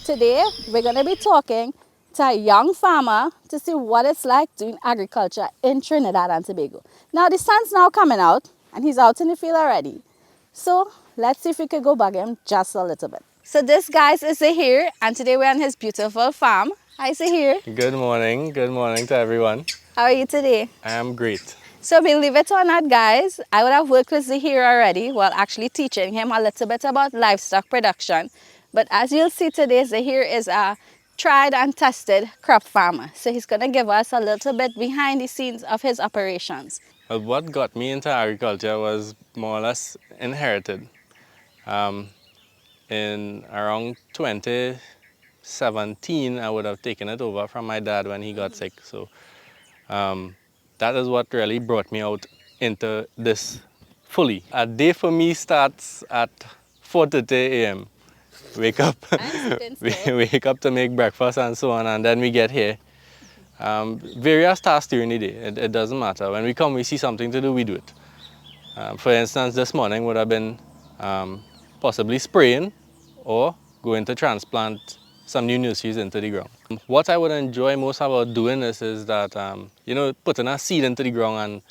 Today, we're going to be talking to a young farmer to see what it's like doing agriculture in Trinidad and Tobago. Now, the sun's now coming out, and he's out in the field already. So, let's see if we could go bug him just a little bit. So this, guys, is Zahir, and today we're on his beautiful farm. Hi, Zahir. Good morning to everyone. How are you today? I am great. So believe it or not, guys, I would have worked with Zahir already, while actually teaching him a little bit about livestock production. But as you'll see today, Zahir is a tried and tested crop farmer. So he's going to give us a little bit behind the scenes of his operations. Well, what got me into agriculture was more or less inherited. In around 2017, I would have taken it over from my dad when he got sick. So that is what really brought me out into this fully. A day for me starts at 4:30 a.m. Wake up, wake up to make breakfast and so on, and then we get here. Various tasks during the day, it doesn't matter. When we come, we see something to do, we do it. For instance, this morning would have been possibly spraying or going to transplant some new nurseries into the ground. What I would enjoy most about doing this is that, putting a seed into the ground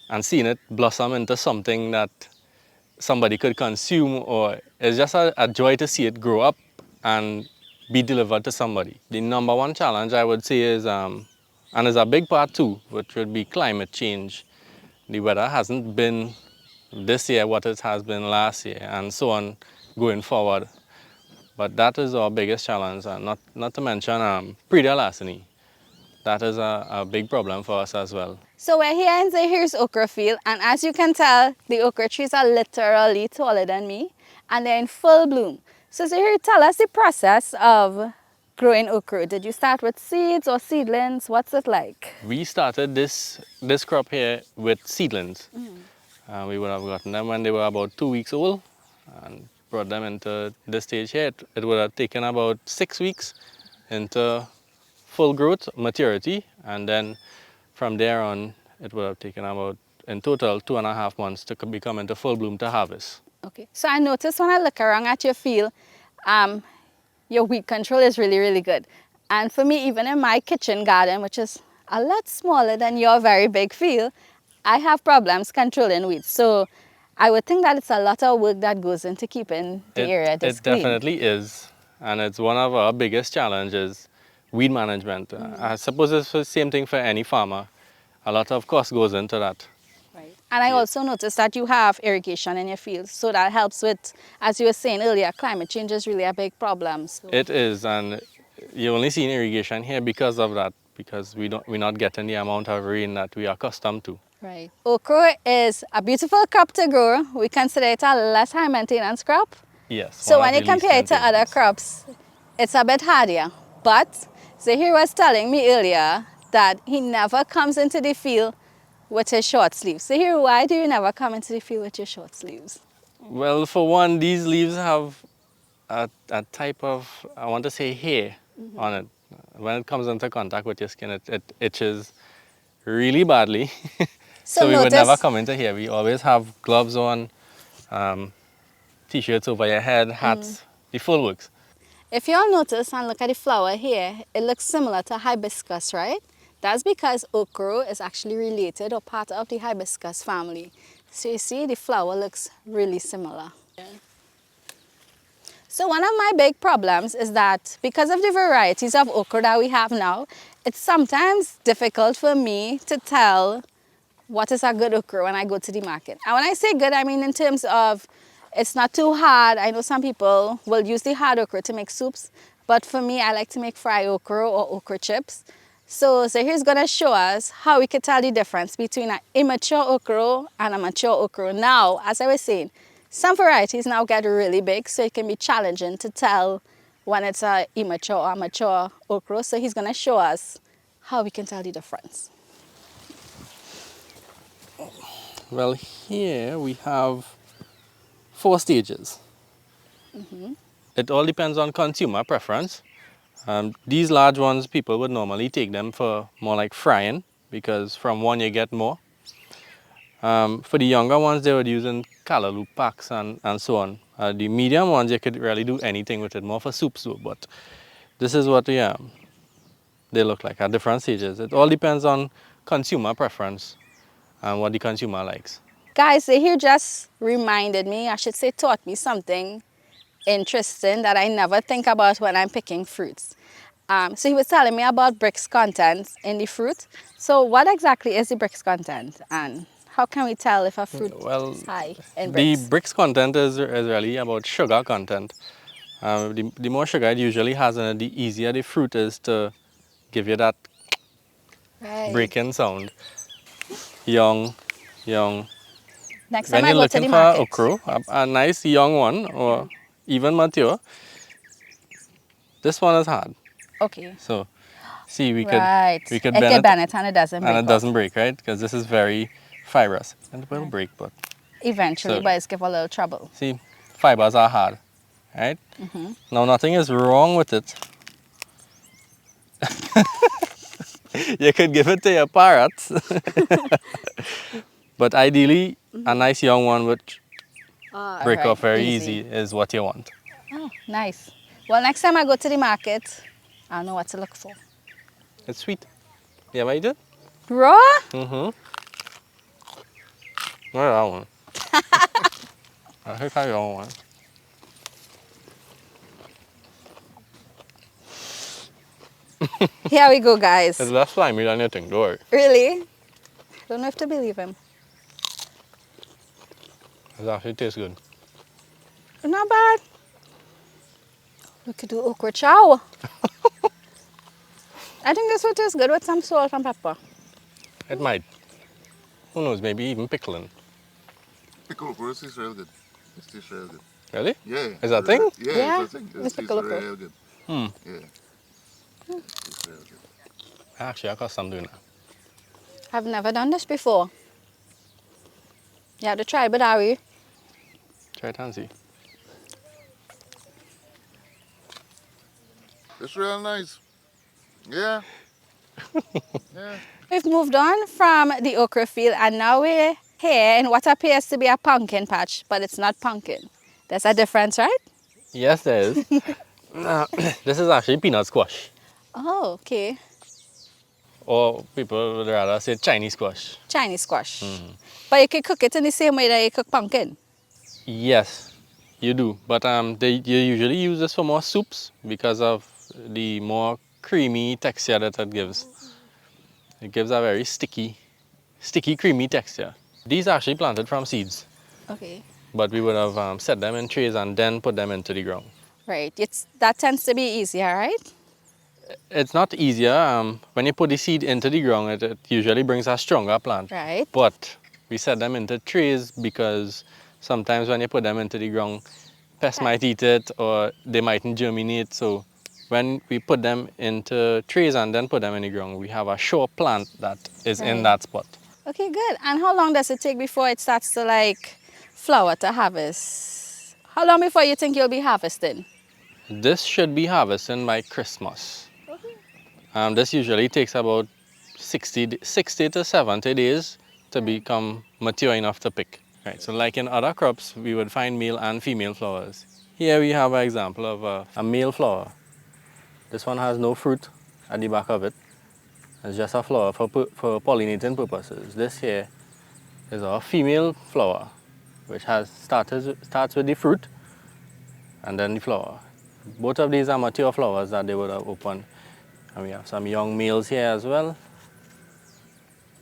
and seeing it blossom into something that somebody could consume, or it's just a joy to see it grow up and be delivered to somebody. The number one challenge I would say is, and is a big part too, which would be climate change. The weather hasn't been this year what it has been last year, and so on going forward. But that is our biggest challenge, not to mention pre-day larceny. That is a big problem for us as well. So we're here in Zahir's okra field, and as you can tell, the okra trees are literally taller than me, and they're in full bloom. So Zahir, tell us the process of growing okra. Did you start with seeds or seedlings? What's it like? We started this crop here with seedlings. We would have gotten them when they were about 2 weeks old and brought them into this stage here. It would have taken about 6 weeks into full growth, maturity, and then from there on, it would have taken about, in total, 2.5 months to become into full bloom to harvest. Okay, so I noticed when I look around at your field, your weed control is really, really good. And for me, even in my kitchen garden, which is a lot smaller than your very big field, I have problems controlling weeds. So I would think that it's a lot of work that goes into keeping the area this clean. It definitely is, and it's one of our biggest challenges, weed management. I suppose it's the same thing for any farmer. A lot of cost goes into that. Right. And I also noticed that you have irrigation in your fields, so that helps with, as you were saying earlier, climate change is really a big problem. So. It is, and you only see irrigation here because of that, because we're not getting the amount of rain that we are accustomed to. Right. Okra is a beautiful crop to grow. We consider it a less high maintenance crop. Yes. So when you compare it to other crops, it's a bit hardier. But Zahir was telling me earlier that he never comes into the field with his short sleeves. Zahir, why do you never come into the field with your short sleeves? Well, for one, these leaves have a type of, I want to say, hair on it. When it comes into contact with your skin, it itches really badly. So we would never come into here. We always have gloves on, t-shirts over your head, hats, the full works. If you all notice and look at the flower here, it looks similar to hibiscus, right? That's because okra is actually related or part of the hibiscus family. So you see the flower looks really similar. Yeah. So one of my big problems is that because of the varieties of okra that we have now, it's sometimes difficult for me to tell what is a good okra when I go to the market. And when I say good, I mean in terms of it's not too hard. I know some people will use the hard okra to make soups, but for me, I like to make fried okra or okra chips. So Zahir's gonna show us how we can tell the difference between an immature okra and a mature okra. Now, as I was saying, some varieties now get really big, so it can be challenging to tell when it's an immature or mature okra. So he's gonna show us how we can tell the difference. Well, here we have 4 stages. It all depends on consumer preference. These large ones, people would normally take them for more like frying, because from one you get more. For the younger ones, they would use in callaloo packs and so on. The medium ones, you could really do anything with it, more for soups though, but this is what they look like at different stages. It all depends on consumer preference and what the consumer likes. Guys, Zahir just reminded me, I should say taught me something interesting that I never think about when I'm picking fruits. So he was telling me about bricks content in the fruit. So what exactly is the bricks content, and how can we tell if a fruit Well, is high in the bricks? bricks content is really about sugar content. The more sugar it usually has in it, the easier the fruit is to give you that Right. breaking sound. Young. Next time When I you're go to looking the for market. okra, a nice young one or even mature, this one is hard. Okay. So, see, we Right. could It bend can it bend it and it doesn't break and it off. doesn't break, right? Because this is very fibrous and it will break, but Eventually, so but it's give a little trouble. see, fibers are hard, right? Now nothing is wrong with it. You could give it to your parrots, but ideally, a nice young one would break Alright, off very easy is what you want. Oh, nice. Well, next time I go to the market, I'll know what to look for. It's sweet. You ever eat it? Raw? Mm-hmm. Not that one. I think I don't want. Here we go, guys. It's less slimy than you think, don't worry. Really? Don't have to believe him. It actually tastes good. Not bad. We could do okra chow. I think this would taste good with some salt and pepper. It might. Who knows, maybe even pickling. Pickle okra tastes real good. It tastes real good. Really? Yeah. Is that a thing? Yeah, Yeah, it's a thing. It with tastes pickle okra. real good. Hmm. Yeah. It tastes real good. Actually, I got some doing that. I've never done this before. You have to try it, but are we? Try it and see. It's real nice. Yeah. Yeah. We've moved on from the okra field and now we're here in what appears to be a pumpkin patch, but it's not pumpkin. There's a difference, right? Yes, there is. This is actually peanut squash. Oh, okay. Or people would rather say Chinese squash. Chinese squash. But you can cook it in the same way that you cook pumpkin. Yes, you do. But you usually use this for more soups because of the more creamy texture that it gives. It gives a very sticky, creamy texture. These are actually planted from seeds, Okay. but we would have set them in trays and then put them into the ground. Right. That tends to be easier, right? It's not easier. When you put the seed into the ground, it usually brings a stronger plant. Right. But we set them into trays because sometimes when you put them into the ground, pests might eat it or they mightn't germinate. So when we put them into trays and then put them in the ground, we have a sure plant that is in Right. that spot. Okay, good. And how long does it take before it starts to like flower to harvest? How long before you think you'll be harvesting? This should be harvested by Christmas. This usually takes about 60 to 70 days to become mature enough to pick. Right, so like in other crops, we would find male and female flowers. Here we have an example of a male flower. This one has no fruit at the back of it. It's just a flower for pollinating purposes. This here is our female flower, which starts with the fruit and then the flower. Both of these are mature flowers that they would have opened. And we have some young males here as well.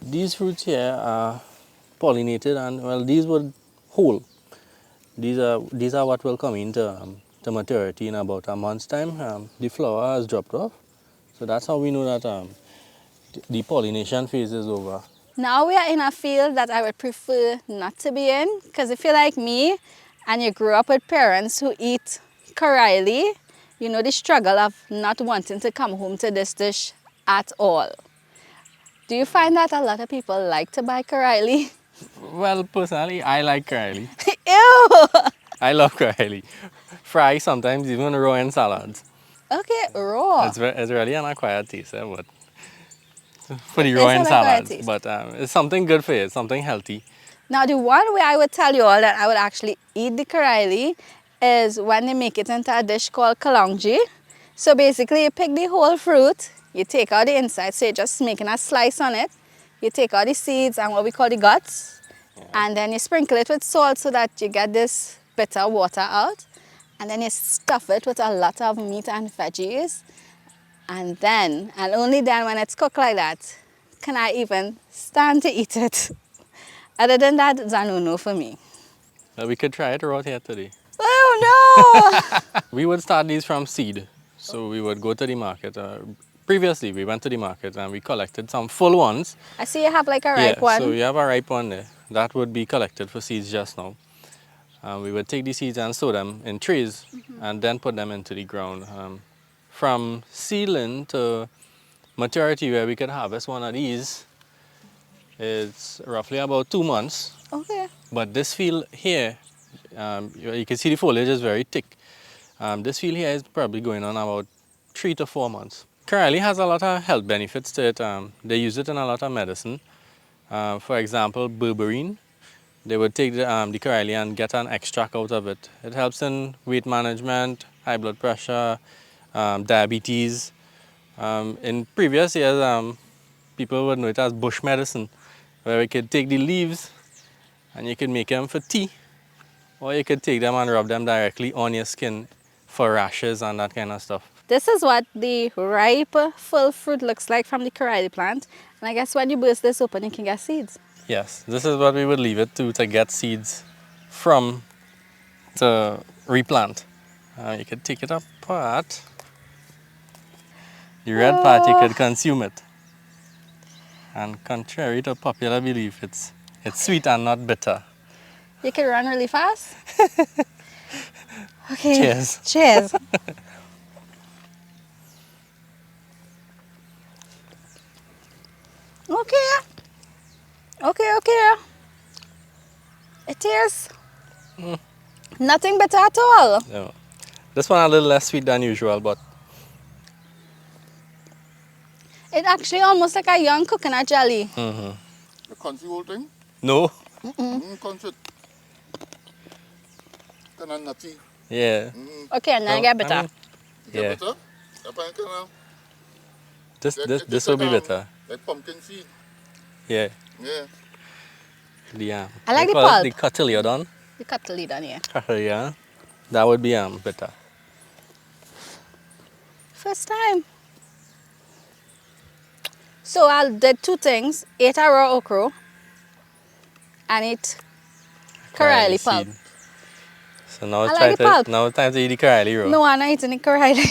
These fruits here are pollinated and well, these would whole. These are what will come into to maturity in about a month's time. The flower has dropped off. So that's how we know that the pollination phase is over. Now we are in a field that I would prefer not to be in, because if you're like me and you grew up with parents who eat Caraille, you know the struggle of not wanting to come home to this dish at all. Do you find that a lot of people like to buy Caraille? Well, personally, I like Caraille. Ew! I love Caraille. Fry, sometimes even raw in salads. Okay, raw. It's really an acquired taste, but for the It's raw an in acquired salads. taste. But it's something good for you. It's something healthy. Now the one way I would tell you all that I would actually eat the Caraille is when they make it into a dish called kalonji. So basically you pick the whole fruit, you take out the inside, so you're just making a slice on it. You take out the seeds and what we call the guts, and then you sprinkle it with salt so that you get this bitter water out. And then you stuff it with a lot of meat and veggies. And then, and only then when it's cooked like that, can I even stand to eat it. Other than that, it's a no-no for me. Well, we could try it right here today. Oh no! We would start these from seed. So we would go to the market. Previously, we went to the market and we collected some full ones. I see you have like a ripe one. So you have a ripe one there. That would be collected for seeds just now. We would take the seeds and sow them in trays and then put them into the ground. From seedling to maturity where we could harvest one of these, it's roughly about 2 months. Okay. But this field here, you can see the foliage is very thick. This field here is probably going on about 3 to 4 months. Caraille has a lot of health benefits to it. They use it in a lot of medicine. For example, berberine. They would take the Caraille and get an extract out of it. It helps in weight management, high blood pressure, diabetes. In previous years, people would know it as bush medicine, where we could take the leaves and you could make them for tea, or you could take them and rub them directly on your skin for rashes and that kind of stuff. This is what the ripe, full fruit looks like from the Caraille plant. And I guess when you burst this open, you can get seeds. Yes, this is what we would leave it to get seeds from to replant. You could take it apart. The red part, you could consume it. And contrary to popular belief, it's sweet and not bitter. You can run really fast. Okay. Cheers. Cheers. Okay. Okay. It is nothing bitter at all. No. This one a little less sweet than usual, but It's actually almost like a young coconut jelly. The crunchy whole thing? no. Crunchy. Kind of nutty. Yeah. Okay, and then I get bitter. Yeah. Bitter? Kind of, This will be bitter. like pumpkin seed. Yeah. Yeah. The I like they the call it pulp. the cotyledon. The cotyledon here. Yeah. That would be bitter. First time. So I did 2 things. Ate a raw okra and ate Caraille pulp. seed. So now I it's like the pulp. now it's time to eat the Caraille roll. No, I'm not eating the Caraille.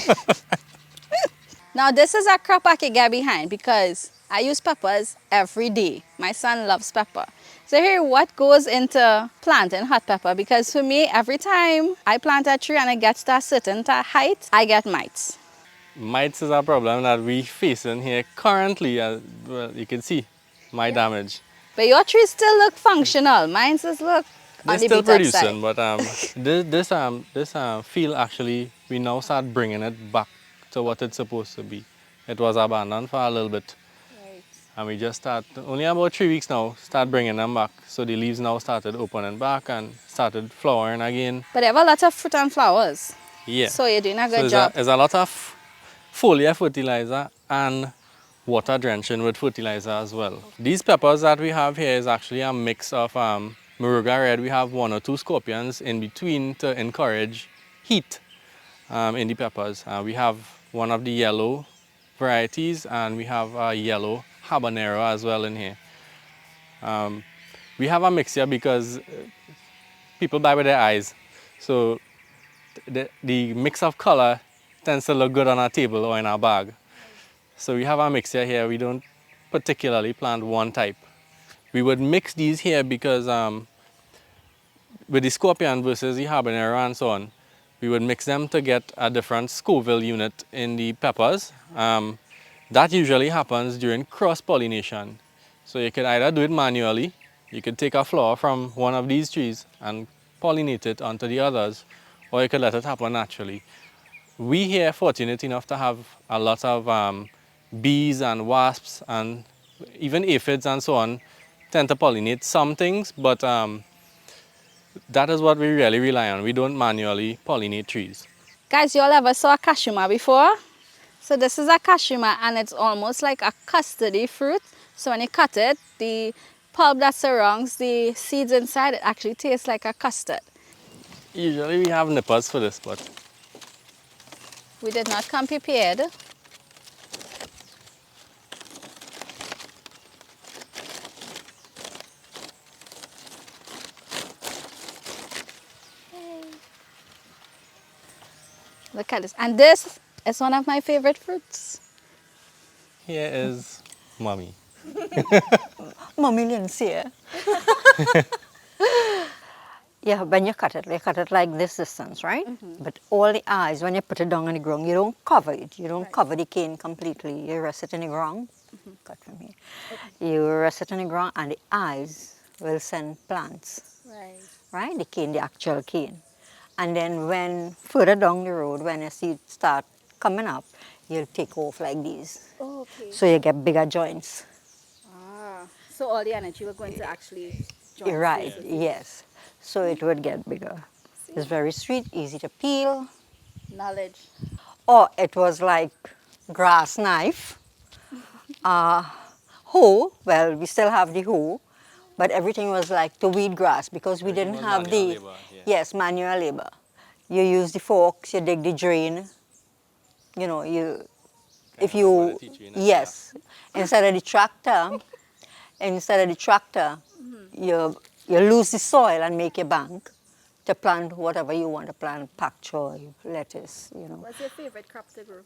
Now this is a crop I can get behind because I use peppers every day. My son loves pepper. So here, what goes into planting hot pepper? Because for me, every time I plant a tree and it gets to a certain height, I get mites. Mites is a problem that we facing here currently. Well, you can see my damage. But your trees still look functional. Mine just look They're on the still beat-up side. producing, but this field actually we now start bringing it back to what it's supposed to be. It was abandoned for a little bit, Right. and we just only about 3 weeks now start bringing them back. So the leaves now started opening back and started flowering again. But they have a lot of fruit and flowers. Yeah. So you're doing a So good job. there's a lot of foliar fertilizer and water drenching with fertilizer as well. These peppers that we have here is actually a mix of Moruga Red. We have 1 or 2 scorpions in between to encourage heat in the peppers. We have one of the yellow varieties and we have a yellow habanero as well in here. We have a mixture because people buy with their eyes. So the mix of color tends to look good on our table or in our bag. So we have our mixture here. We don't particularly plant one type. We would mix these here because with the scorpion versus the habanero and so on, we would mix them to get a different Scoville unit in the peppers. That usually happens during cross-pollination. So you could either do it manually, you could take a flower from one of these trees and pollinate it onto the others, or you could let it happen naturally. We here are fortunate enough to have a lot of bees and wasps and even aphids and so on tend to pollinate some things, but that is what we really rely on. We don't manually pollinate trees. Guys, you all ever saw a Kashima before? So this is a Kashima and it's almost like a custardy fruit. So when you cut it, the pulp that surrounds the seeds inside, it actually tastes like a custard. Usually we have nippers for this, but We did not come prepared. Look at this. And this is one of my favorite fruits. here is mommy. Mammalians here. Yeah, when you cut it like this distance, right? But all the eyes, when you put it down on the ground, you don't cover it. You don't cover the cane completely. You rest it in the ground. Cut from here. You rest it in the ground, and the eyes will send plants, Right. right? The cane, the actual cane. And then when further down the road, when you see it start coming up, you'll take off like these. Oh, okay. So you get bigger joints. Ah, so all the energy we're going to actually join. Right, yes. So it would get bigger. It's very sweet, easy to peel. Knowledge. Or it was like grass knife. Hoe, well, we still have the hoe, but everything was like to weed grass because we Everything didn't was have manual the, labor, yeah. yes, manual labor. You use the forks, you dig the drain, you know, if that's what you, they teach you in the yes, instead of the tractor, you lose the soil and make a bank to plant whatever you want to plant, pak choy, lettuce, you know. What's your favorite crop to grow?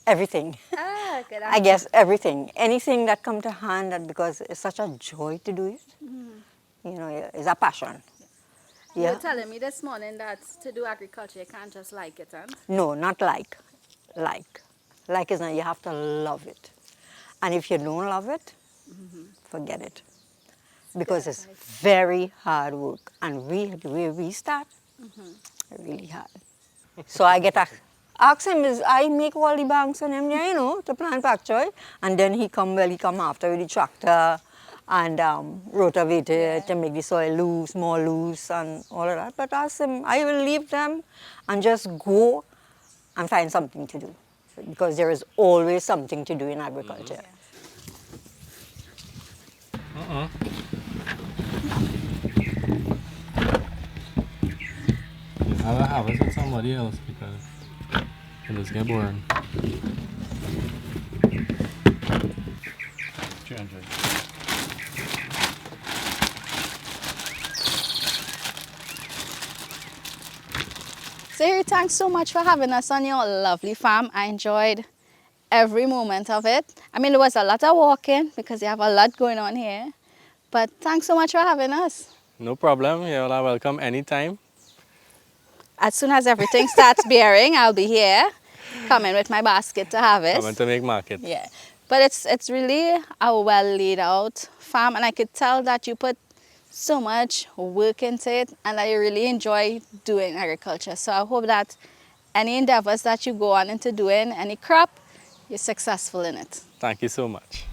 Everything. Ah, good. I guess everything. Anything that come to hand, that because it's such a joy to do it. You know, it's a passion. You Yeah. were telling me this morning that to do agriculture, you can't just like it, huh? No, not like. Like. Like is not, you have to love it. And if you don't love it, forget it. Because it's very hard work. And where we start, really hard. So I get ask him, is I make all the banks on him there, you know, to plant pak choy. And then he come after with the tractor and rotivate it to make the soil loose, more loose and all of that. But ask him, I will leave them and just go and find something to do. Because there is always something to do in agriculture. I will have it with somebody else because it just get boring. 300. Zahir, thanks so much for having us on your lovely farm. I enjoyed every moment of it. I mean, there was a lot of walking because you have a lot going on here. But thanks so much for having us. No problem. You're welcome anytime. As soon as everything starts bearing, I'll be here, coming with my basket to harvest. Coming to make market. Yeah, but it's really a well laid out farm, and I could tell that you put so much work into it and that you really enjoy doing agriculture. So I hope that any endeavors that you go on into doing, any crop, you're successful in it. Thank you so much.